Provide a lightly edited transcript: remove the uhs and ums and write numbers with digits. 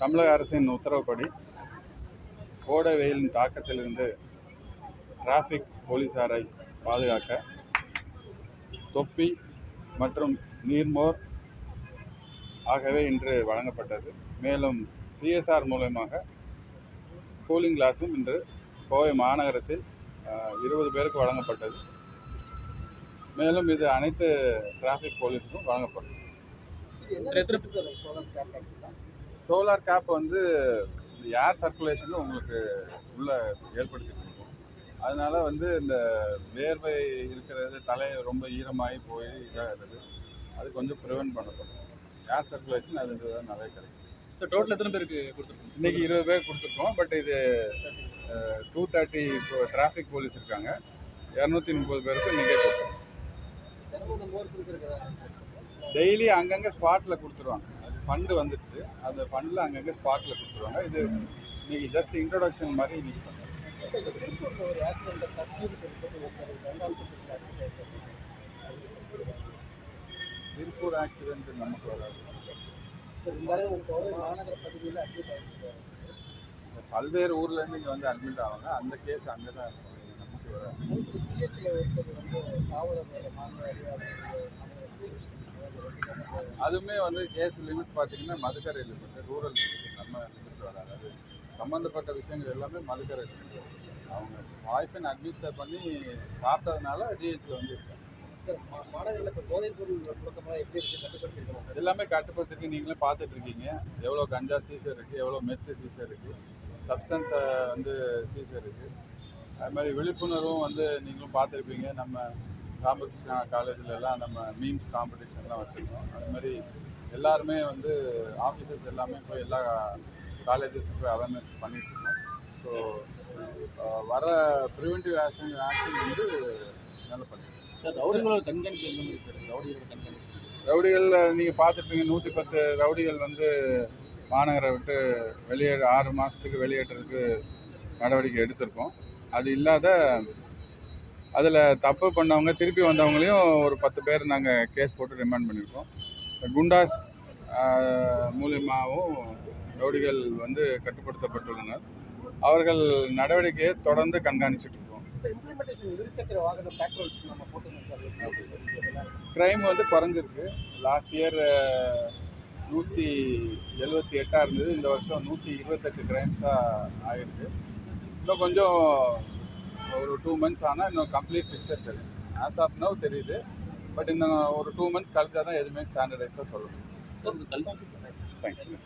தமிழக அரசின் உத்தரவுப்படி கோடை வெயிலின் தாக்கத்திலிருந்து டிராஃபிக் போலீசாரை பாதுகாக்க தொப்பி மற்றும் நீர்மோர் ஆகவே இன்று வழங்கப்பட்டது. மேலும் சிஎஸ்ஆர் மூலமாக கூலிங் கிளாஸும் இன்று கோவை மாநகரத்தில் 20 பேருக்கு வழங்கப்பட்டது. மேலும் இது அனைத்து டிராஃபிக் போலீஸுக்கும் வழங்கப்படும். சோலார் கேப் வந்து ஏர் சர்க்குலேஷன் உங்களுக்கு உள்ள ஏற்படுத்திட்டு இருக்கும். அதனால வந்து இந்த வேர்வை இருக்கிறது, தலை ரொம்ப ஈரமாகி போய் இதாகிறது, அது கொஞ்சம் ப்ரிவென்ட் பண்ணப்படும். ஏர் சர்க்குலேஷன் அது நிறைய கிடைக்கும். சார் டோட்டல் எத்தனை பேருக்கு கொடுத்துருக்கோம்? இன்னைக்கு 20 பேர் கொடுத்துருக்கோம். பட் இது 230 இப்போ டிராஃபிக் போலீஸ் இருக்காங்க, 230 பேருக்கு இன்றைக்கே கொடுத்துருக்கோம். டெய்லி அங்கங்கே ஸ்பாட்டில் கொடுத்துருவாங்க. அது ஃபண்டு வந்துடுச்சு, அந்த ஃபண்டில் அங்கங்கே ஸ்பாட்டில் கொடுத்துருவாங்க. இது இன்னைக்கு ஜஸ்ட் இன்ட்ரோடக்ஷன் மாதிரி இன்னைக்கு பண்ணுறோம். திருப்பூர் ஆக்சிடென்ட் நமக்கு வராது. பல்வேறு ஊர்லேருந்து இங்கே வந்து அட்மிட் ஆவாங்க. அந்த கேஸ் அங்கே தான் நமக்கு வராது. அதுவுமே வந்து கேஸ் லிமிட் பார்த்தீங்கன்னா மதுக்கரை லிமிட், ரூரல் நம்ம லிமிட் வராது. அது சம்மந்தப்பட்ட விஷயங்கள் எல்லாமே மதுக்கரை லிமிட். அவங்க பாய்சன் அட்மினிஸ்டர் பண்ணி சாப்பிட்டதுனால ஜிஹெச்சில் வந்து இருக்காங்க. எல்லாமே கட்டுப்படுத்திருக்கு. நீங்களே பார்த்துட்டு இருக்கீங்க எவ்வளோ கஞ்சா சீசர் இருக்குது, எவ்வளோ மெத்து சீசர் இருக்குது, சப்ஸ்டன்ஸை வந்து சீசர் இருக்குது. அது மாதிரி விழிப்புணர்வும் வந்து நீங்களும் பார்த்துருப்பீங்க. நம்ம ராமகிருஷ்ணா காலேஜில் எல்லாம் நம்ம மீம்ஸ் காம்படிஷன்லாம் வச்சுருக்கோம். அது மாதிரி எல்லாருமே வந்து ஆஃபீஸர்ஸ் எல்லாமே போய் எல்லா காலேஜஸும் போய் அவேர்னஸ் பண்ணிகிட்ருக்கோம். ஸோ வர ப்ரிவென்டிவ் ஆக்ஷன் வந்து நல்லா பண்ணியிருக்கோம். சார் ரவுடிகளோட கண்காணிப்பு எந்த மாதிரி சார்? ரவுடிகளோட கண்காணிப்பு ரவுடிகளில் நீங்கள் பார்த்துருப்பீங்க, 110 ரவுடிகள் வந்து மாநகரை விட்டு 6 மாதத்துக்கு வெளியேற்றதுக்கு நடவடிக்கை எடுத்திருக்கோம். அது இல்லாத அதில் தப்பு பண்ணவங்க திருப்பி வந்தவங்களையும் ஒரு 10 பேர் நாங்கள் கேஸ் போட்டு ரிமாண்ட் பண்ணியிருக்கோம். குண்டாஸ் மூலியமாகவும் ரவுடிகள் வந்து கட்டுப்படுத்தப்பட்டுள்ளனர். அவர்கள் நடவடிக்கையை தொடர்ந்து கண்காணிச்சுட்டு இருக்கோம். கிரைம் வந்து குறைஞ்சிருக்கு. லாஸ்ட் இயர் 178 இருந்தது, இந்த வருஷம் 128 கிரைம்ஸாக ஆகிருக்கு. இன்னும் கொஞ்சம் ஒரு 2 months ஆனால் இன்னும் கம்ப்ளீட் பிக்சர் தெரியும். ஆஸ் ஆஃப் நவ் தெரியுது. பட் இன்னும் ஒரு 2 months கழிச்சா தான் எதுவுமே ஸ்டாண்டர்டைஸாக சொல்லணும். Sir thank you.